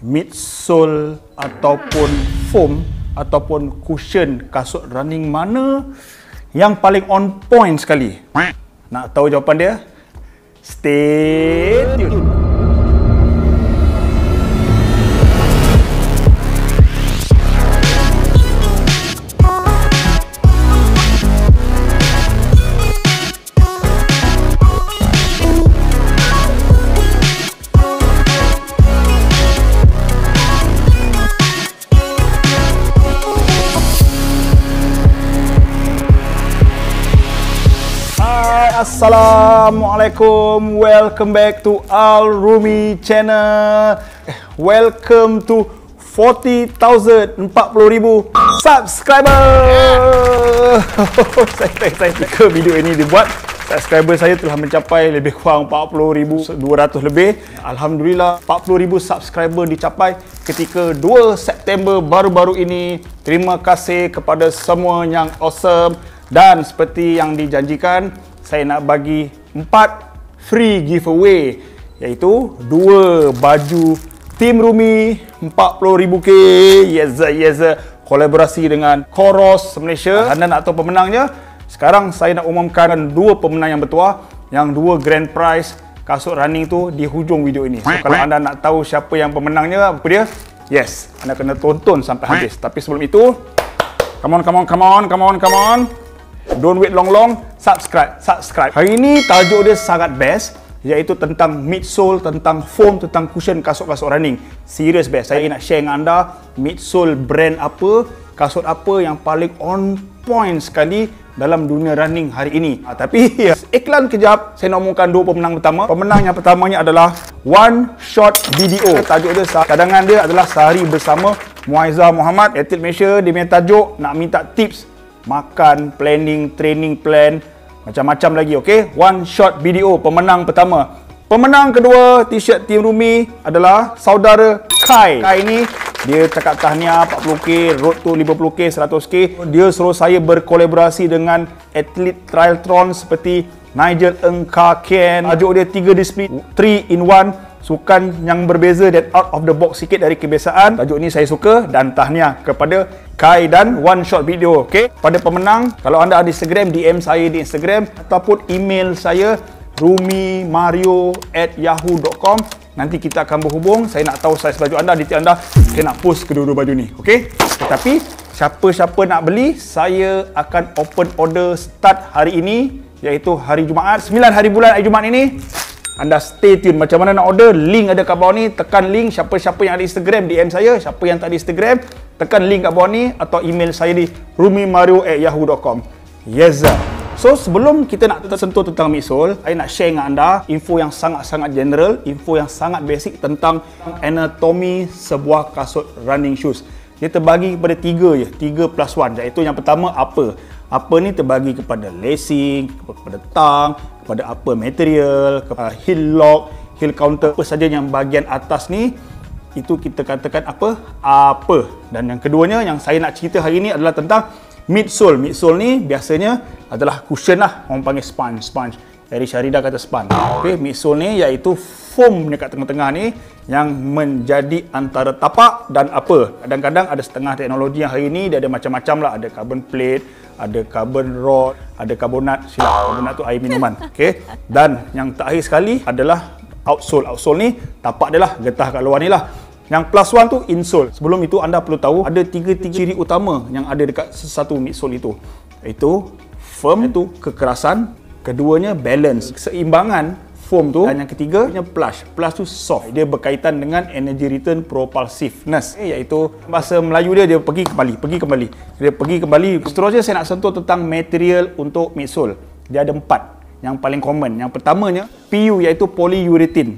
Midsole ataupun foam ataupun cushion kasut running mana yang paling on point sekali? Nak tahu jawapan dia? Stay tune. Assalamualaikum, welcome back to Al Rumi channel. Welcome to 40,000 subscriber. Saya ketika video ini dibuat, subscriber saya telah mencapai lebih kurang 40,200 lebih. Alhamdulillah 40,000 subscriber dicapai ketika 2 September baru-baru ini. Terima kasih kepada semua yang awesome, dan seperti yang dijanjikan, saya nak bagi 4 free giveaway, iaitu 2 baju Team Rumi 40,000K. Yes, kolaborasi dengan Coros Malaysia. Anda nak tahu pemenangnya? Sekarang saya nak umumkan 2 pemenang yang bertuah, yang 2 grand prize kasut running tu di hujung video ini. So, kalau anda nak tahu siapa yang pemenangnya, apa dia? Yes, anda kena tonton sampai habis. Tapi sebelum itu, come on. Don't wait long, subscribe. Hari ini tajuk dia sangat best, iaitu tentang midsole, tentang foam, tentang cushion kasut-kasut running. Serius best. Saya nak share dengan anda midsole brand apa, kasut apa yang paling on point sekali dalam dunia running hari ini. Tapi iklan kejap, saya nak umumkan 2 pemenang pertama. Pemenang yang pertamanya adalah One Shot Video. Tajuk dia, cadangan dia adalah Sehari Bersama Muaizah Muhammad, atlet Malaysia. Dia punya tajuk nak minta tips makan, planning, training plan, macam-macam lagi, okey? One Shot Video, pemenang pertama. Pemenang kedua, t-shirt Team Rumi adalah saudara Kai. Kai ni, dia cakap tahniah 40K, road to 50K, 100K. Dia suruh saya berkolaborasi dengan atlet triathlon seperti Nigel Ng Ka Kian. Tajuk dia 3 disiplin, 3 in 1. Sukan yang berbeza dan out of the box sikit dari kebiasaan. Tajuk ni saya suka, dan tahniah kepada Kai dan One Shot Video. Okey, pada pemenang, kalau anda ada Instagram, DM saya di Instagram ataupun email saya rumimario@yahoo.com. Nanti kita akan berhubung. Saya nak tahu saiz baju anda, detail anda. Saya nak post kedua-dua baju ni. Okey, tetapi siapa-siapa nak beli, saya akan open order start hari ini, iaitu hari Jumaat, 9 hari bulan hari Jumaat ini. Anda stay tune. Macam mana nak order? Link ada kat bawah ni. Tekan link. Siapa-siapa yang ada Instagram, DM saya. Siapa yang tak ada Instagram, tekan link kat bawah ni, atau email saya di rumimario@yahoo.com. Yes. So, sebelum kita nak tersentuh tentang midsole, saya nak share dengan anda info yang sangat-sangat general, info yang sangat basic tentang anatomi sebuah kasut running shoes. Dia terbagi kepada 3 je, 3+1, iaitu yang pertama upper. Upper ni terbagi kepada lacing, kepada tang, kepada upper material, kepada heel lock, heel counter, apa saja yang bahagian atas ni, itu kita katakan apa? Upper. Dan yang keduanya yang saya nak cerita hari ini adalah tentang midsole. Midsole ni biasanya adalah cushion lah, orang panggil sponge. Dari Syarida kata sponge. Okay, midsole ni iaitu foam dekat tengah-tengah ni yang menjadi antara tapak dan upper. Kadang-kadang ada setengah teknologi yang hari ini dia ada macam-macam lah. Ada carbon plate, ada carbon rod, ada karbonat. Karbonat tu air minuman. Okay. Dan yang terakhir sekali adalah outsole. Outsole ni tapak dia lah, getah kat luar ni lah. Yang +1 tu insole. Sebelum itu anda perlu tahu ada 3 ciri utama yang ada dekat satu midsole itu. Iaitu firm, itu kekerasan, keduanya balance, keseimbangan foam tu, dan yang ketiganya plush. Plush tu soft. Dia berkaitan dengan energy return propulsiveness, iaitu bahasa Melayu dia pergi kembali. Dia pergi kembali. Seterusnya saya nak sentuh tentang material untuk midsole. Dia ada 4 yang paling common. Yang pertamanya PU, iaitu polyurethane.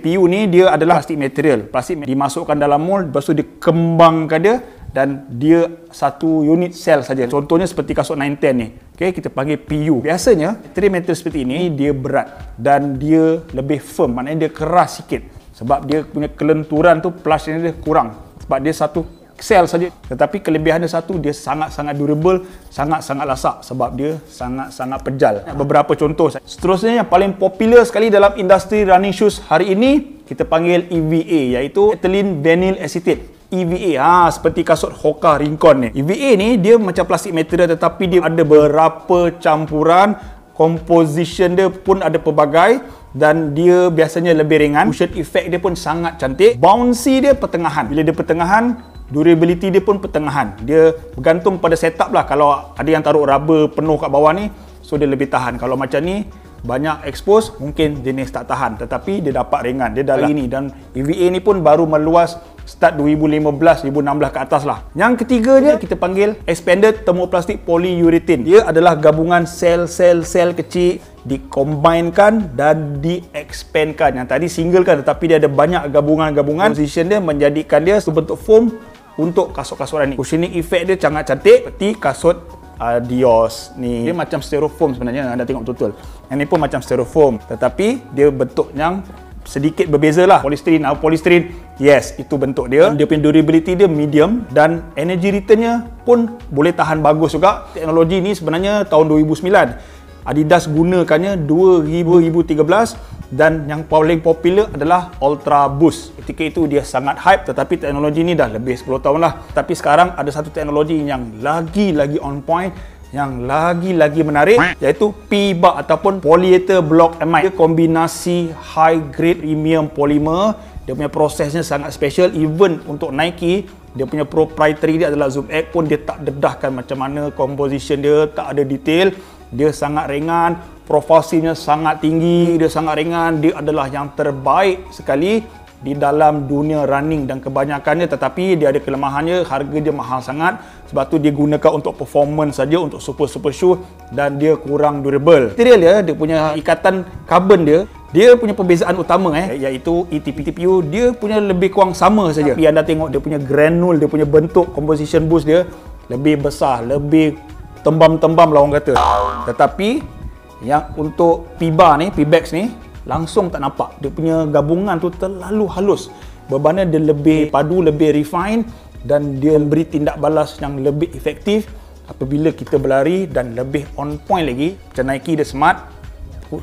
PU ni dia adalah plastik material. Plastik dimasukkan dalam mold, lepas tu dikembangkan dia, dan dia satu unit sel saja. Contohnya seperti kasut 910 ni. Okey, kita panggil PU. Biasanya material seperti ini dia berat dan dia lebih firm, maknanya dia keras sikit. Sebab dia punya kelenturan tu, plush dia kurang. Sebab dia satu excel saja. Tetapi kelebihan dia satu, dia sangat-sangat durable, sangat-sangat lasak sebab dia sangat-sangat pejal. Beberapa contoh. Seterusnya yang paling popular sekali dalam industri running shoes hari ini, kita panggil EVA, iaitu ethylene vinyl acetate. EVA, seperti kasut Hoka Rincon ni. EVA ni dia macam plastik material, tetapi dia ada beberapa campuran, composition dia pun ada pelbagai, dan dia biasanya lebih ringan. Cushion effect dia pun sangat cantik. Bouncy dia pertengahan. Bila dia pertengahan, durability dia pun pertengahan. Dia bergantung pada setup lah. Kalau ada yang taruh rubber penuh kat bawah ni, so dia lebih tahan. Kalau macam ni banyak expose, mungkin jenis tak tahan, tetapi dia dapat ringan. Dia dah ini, dan EVA ni pun baru meluas start 2015, 2016 ke atas lah. Yang ketiganya kita panggil expanded thermoplastic polyurethane. Dia adalah gabungan sel-sel kecil dikombinekan dan diexpandkan. Yang tadi single kan, tetapi dia ada banyak gabungan-gabungan. Position dia menjadikan dia bentuk foam untuk kasut-kasut ni. Cushioning effect dia sangat cantik seperti kasut Adios ni. Dia macam styrofoam sebenarnya, anda tengok betul-betul. Yang ni pun macam styrofoam, tetapi dia bentuk yang sedikit berbeza lah. Polystyrene, yes, itu bentuk dia. Dia punya durability dia medium, dan energy returnnya pun boleh tahan bagus juga. Teknologi ni sebenarnya tahun 2009 Adidas gunakannya 2013, dan yang paling popular adalah Ultra Boost. Ketika itu dia sangat hype, tetapi teknologi ni dah lebih 10 tahun lah. Tapi sekarang ada satu teknologi yang lagi on point, yang lagi menarik, iaitu PBA ataupun Polyether Block Amide. Dia kombinasi high grade premium polymer. Dia punya prosesnya sangat special. Even untuk Nike, dia punya proprietary dia adalah ZoomX pun dia tak dedahkan macam mana composition dia, tak ada detail. Dia sangat ringan, profilnya sangat tinggi, dia sangat ringan. Dia adalah yang terbaik sekali di dalam dunia running, dan kebanyakannya, tetapi dia ada kelemahannya, harga dia mahal sangat. Sebab tu dia gunakan untuk performance saja, untuk super shoe, dan dia kurang durable. Material dia punya ikatan karbon dia punya perbezaan utama iaitu ETPU dia punya lebih kurang sama saja. Tapi anda tengok dia punya granule, dia punya bentuk composition boost dia lebih besar, lebih tembam-tembam lah orang kata. Tetapi yang untuk Pebax ni langsung tak nampak. Dia punya gabungan tu terlalu halus. Bebannya dia lebih padu, lebih refine, dan dia beri tindak balas yang lebih efektif apabila kita berlari, dan lebih on point lagi. Macam Nike dia smart,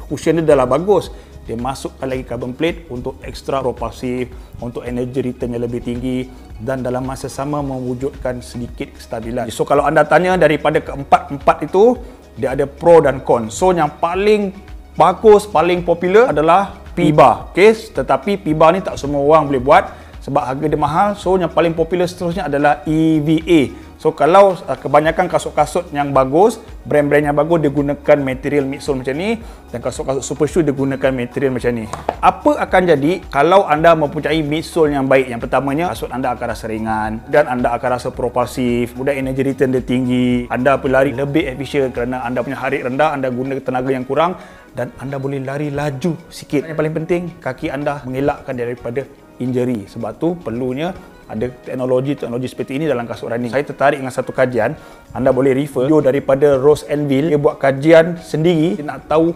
cushion dia dah lah bagus. Dia masukkan lagi carbon plate untuk extra propulsive, untuk energy return yang lebih tinggi, dan dalam masa sama mewujudkan sedikit kestabilan. So kalau anda tanya daripada keempat-empat itu, dia ada pro dan con. So yang paling bagus, paling popular adalah PBA. Okay? Tetapi PBA ni tak semua orang boleh buat sebab harga dia mahal. So yang paling popular seterusnya adalah EVA. So kalau kebanyakan kasut-kasut yang bagus, brand-brand yang bagus, dia gunakan material midsole macam ni, dan kasut-kasut super shoe dia gunakan material macam ni. Apa akan jadi kalau anda mempunyai midsole yang baik? Yang pertamanya, kasut anda akan rasa ringan, dan anda akan rasa propulsif, kemudian energy return dia tinggi, anda berlari lebih efisien kerana anda punya heart rate rendah, anda guna tenaga yang kurang, dan anda boleh lari laju sikit. Yang paling penting, kaki anda mengelakkan daripada injury. Sebab tu perlunya ada teknologi seperti ini dalam kasut running. Saya tertarik dengan satu kajian, anda boleh refer video daripada Rose Anvil. Dia buat kajian sendiri, dia nak tahu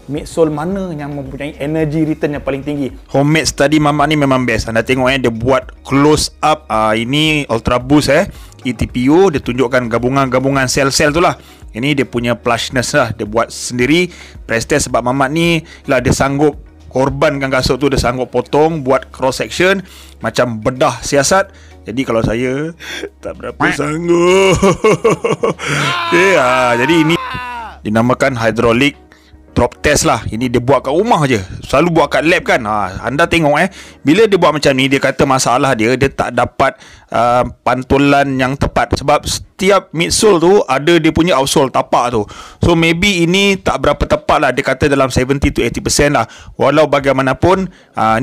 midsole mana yang mempunyai energy return yang paling tinggi. Homemade study Mamat ni memang best. Anda tengok dia buat close up. Ini Ultra Boost ETPU, dia tunjukkan gabungan-gabungan sel-sel tu lah. Ini dia punya plushness lah, dia buat sendiri. Press test sebab Mamat ni lah, dia sanggup korbankan kasut tu, dia sanggup potong, buat cross section macam bedah siasat. Jadi kalau saya tak berapa sanggup. Okay, jadi ini dinamakan hydraulic drop test lah. Ini dia buat kat rumah je, selalu buat kat lab kan. Anda tengok bila dia buat macam ni, dia kata masalah dia tak dapat pantulan yang tepat. Sebab setiap midsole tu ada dia punya outsole, tapak tu. So maybe ini tak berapa tepat lah. Dia kata dalam 70 to 80% lah. Walau bagaimanapun,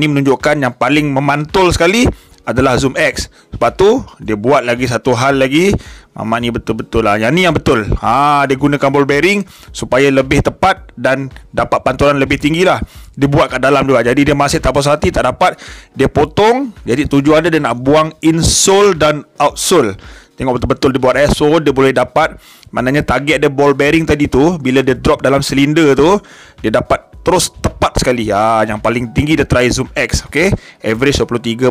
ni menunjukkan yang paling memantul sekali adalah ZoomX. Sebab tu dia buat lagi satu hal lagi. Mamat ni betul-betul lah, yang ni yang betul. Dia gunakan ball bearing supaya lebih tepat dan dapat pantulan lebih tinggi lah. Dia buat kat dalam juga. Jadi dia masih tak puas hati, tak dapat, dia potong. Jadi tujuan dia nak buang insole dan outsole. Tengok betul-betul dia buat so dia boleh dapat, maknanya target dia ball bearing tadi tu, bila dia drop dalam silinder tu, dia dapat terus tepat sekali. Yang paling tinggi dia try ZoomX. Okay, average 23.5.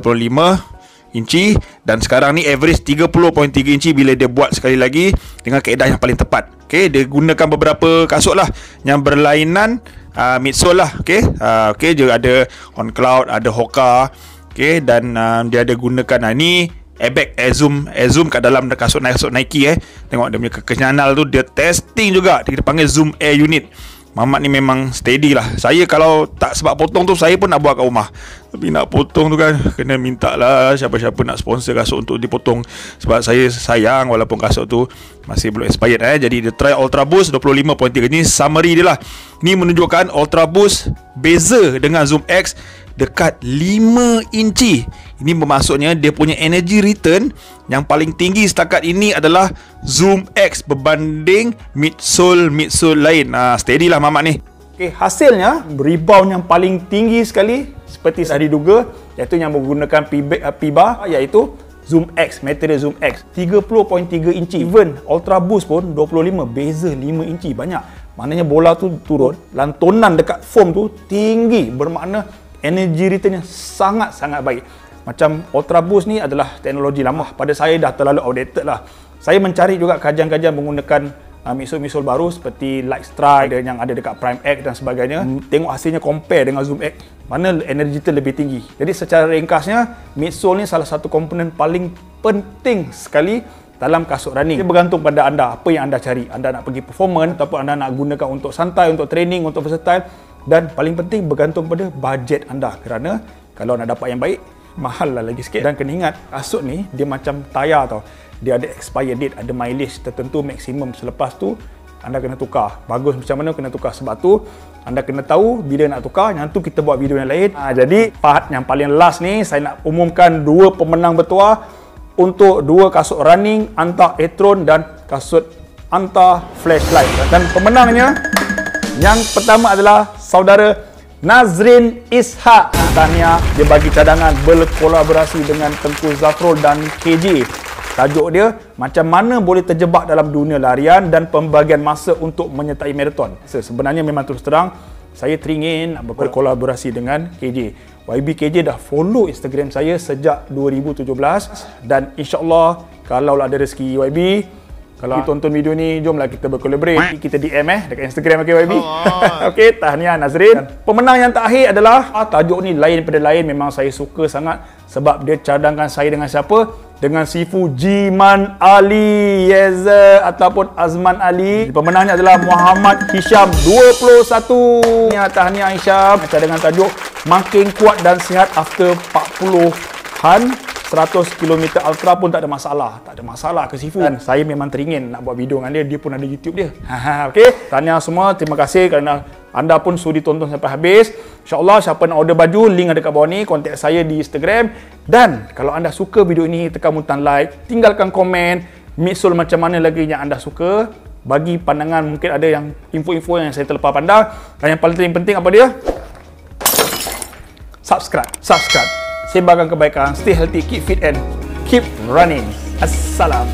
inci dan sekarang ni average 30.3 inci bila dia buat sekali lagi dengan kaedah yang paling tepat. Okey, dia gunakan beberapa kasut lah yang berlainan midsole lah. Okey, dia ada On Cloud, ada Hoka. Okey, dan dia ada gunakan ni airbag air zoom kat dalam kasut Nike. Tengok dia punya kekenyanan tu, dia testing juga. Kita panggil zoom air unit. Mamat ni memang steady lah. Saya kalau tak sebab potong tu, saya pun nak buat kat rumah. Tapi nak potong tu kan, kena minta lah siapa-siapa nak sponsor kasut untuk dipotong. Sebab saya sayang walaupun kasut tu masih belum expired. Jadi dia try Ultra Boost 25.3. Ni summary dia lah. Ni menunjukkan Ultra Boost beza dengan Zoom X dekat 5 inci. Ini bermaksudnya dia punya energy return yang paling tinggi setakat ini adalah Zoom X berbanding midsole lain. Steady lah Mamat ni. Okay, hasilnya rebound yang paling tinggi sekali seperti saya diduga, iaitu yang menggunakan P-bar, iaitu Zoom X, material Zoom X 30.3 inci. Even Ultra Boost pun 25, beza 5 inci, banyak. Maknanya bola tu turun, lantunan dekat foam tu tinggi, bermakna energy return yang sangat-sangat baik. Macam Ultra Boost ni adalah teknologi lama, pada saya dah terlalu outdated lah. Saya mencari juga kajian-kajian menggunakan midsole baru seperti Light Strike yang ada dekat Prime X dan sebagainya. Tengok hasilnya compare dengan Zoom X, mana energy return lebih tinggi. Jadi secara ringkasnya, midsole ni salah satu komponen paling penting sekali dalam kasut running. Dia bergantung pada anda, apa yang anda cari. Anda nak pergi performance ataupun anda nak gunakan untuk santai, untuk training, untuk versatile. Dan paling penting bergantung pada bajet anda. Kerana kalau nak dapat yang baik, mahal lah lagi sikit. Dan kena ingat, kasut ni dia macam tayar tau. Dia ada expire date, ada mileage tertentu maksimum. Selepas tu anda kena tukar. Bagus macam mana kena tukar. Sebab tu anda kena tahu bila nak tukar. Yang tu kita buat video yang lain. Jadi part yang paling last ni, saya nak umumkan 2 pemenang bertuah untuk 2 kasut running Anta e-tron dan kasut Anta flashlight. Dan pemenangnya yang pertama adalah saudara Nazrin Ishak. Tahniah, dia bagi cadangan berkolaborasi dengan Tengku Zafrul dan KJ. Tajuk dia, macam mana boleh terjebak dalam dunia larian dan pembagian masa untuk menyertai maraton. Sebenarnya memang terus terang, saya teringin nak berkolaborasi dengan KJ. YB KJ dah follow Instagram saya sejak 2017 dan insyaAllah kalau ada rezeki YB, kalau tonton video ni, jomlah kita berkolaborasi. Kita DM dekat Instagram, okay YB? Okay, tahniah Nazrin. Dan pemenang yang terakhir adalah, tajuk ni lain daripada lain, memang saya suka sangat sebab dia cadangkan saya dengan siapa? Dengan Sifu Jiman Ali Yezer ataupun Azman Ali. Pemenangnya adalah Muhammad Hisham 21. Tahniah Hisham. Cadangan tajuk makin kuat dan sihat after 40-an 100 km ultra pun tak ada masalah. Tak ada masalah ke Sifu. Dan saya memang teringin nak buat video dengan dia. Dia pun ada YouTube dia. Okey. Tahniah semua. Terima kasih kerana anda pun sudi tonton sampai habis. InsyaAllah siapa nak order baju, link ada kat bawah ni. Kontak saya di Instagram. Dan kalau anda suka video ini, tekan butang like. Tinggalkan komen. Midsole macam mana lagi yang anda suka. Bagi pandangan, mungkin ada yang info-info yang saya terlepas pandang. Dan yang paling penting apa dia? Subscribe. Sebarkan kebaikan. Stay healthy, keep fit and keep running. Assalam.